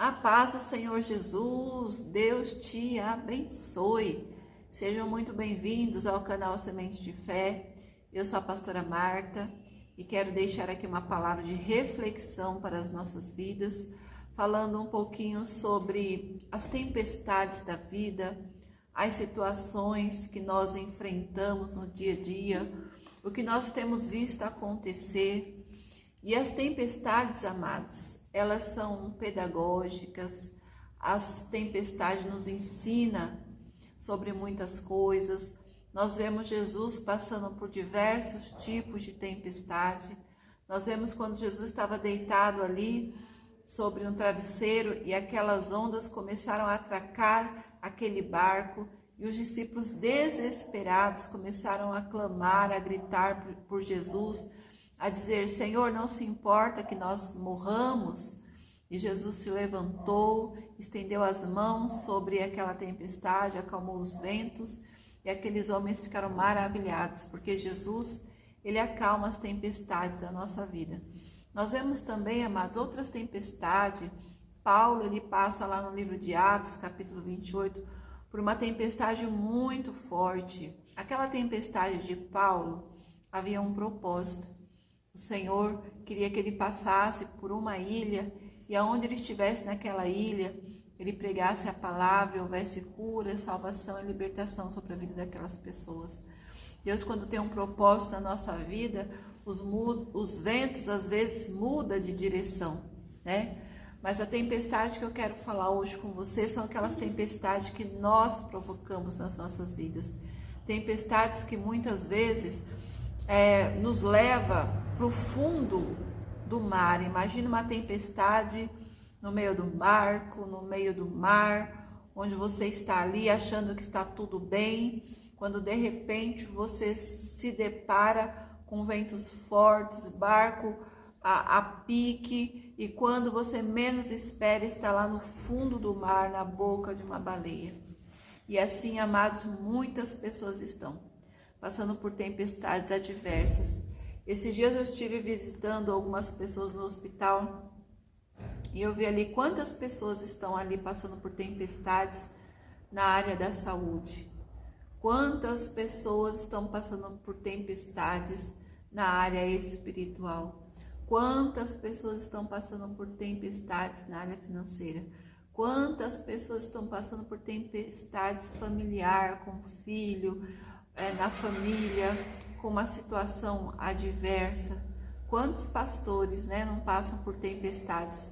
A paz do Senhor Jesus, Deus te abençoe. Sejam muito bem-vindos ao canal Semente de Fé. Eu sou a pastora Marta e quero deixar aqui uma palavra de reflexão para as nossas vidas, falando um pouquinho sobre as tempestades da vida, as situações que nós enfrentamos no dia a dia, o que nós temos visto acontecer. E as tempestades, amados, elas são pedagógicas. As tempestades nos ensinam sobre muitas coisas. Nós vemos Jesus passando por diversos tipos de tempestade. Nós vemos quando Jesus estava deitado ali sobre um travesseiro e aquelas ondas começaram a atracar aquele barco e os discípulos desesperados começaram a clamar, a gritar por Jesus, a dizer: Senhor, não se importa que nós morramos? E Jesus se levantou, estendeu as mãos sobre aquela tempestade, acalmou os ventos, e aqueles homens ficaram maravilhados, porque Jesus, ele acalma as tempestades da nossa vida. Nós vemos também, amados, outras tempestades. Paulo, ele passa lá no livro de Atos, capítulo 28, por uma tempestade muito forte. Aquela tempestade de Paulo havia um propósito. O Senhor queria que ele passasse por uma ilha e aonde ele estivesse naquela ilha, ele pregasse a palavra, houvesse cura, salvação e libertação sobre a vida daquelas pessoas. Deus, quando tem um propósito na nossa vida, os ventos às vezes mudam de direção, né? Mas a tempestade que eu quero falar hoje com você são aquelas tempestades que nós provocamos nas nossas vidas. Tempestades que muitas vezes nos leva para o fundo do mar. Imagina uma tempestade no meio do barco, no meio do mar, onde você está ali achando que está tudo bem, quando de repente você se depara com ventos fortes, barco a pique, e quando você menos espera está lá no fundo do mar, na boca de uma baleia. E assim, amados, muitas pessoas estão passando por tempestades adversas. Esses dias eu estive visitando algumas pessoas no hospital e eu vi ali quantas pessoas estão ali passando por tempestades na área da saúde. Quantas pessoas estão passando por tempestades na área espiritual. Quantas pessoas estão passando por tempestades na área financeira. Quantas pessoas estão passando por tempestades familiar, com filho, na família, com uma situação adversa. Quantos pastores, não passam por tempestades?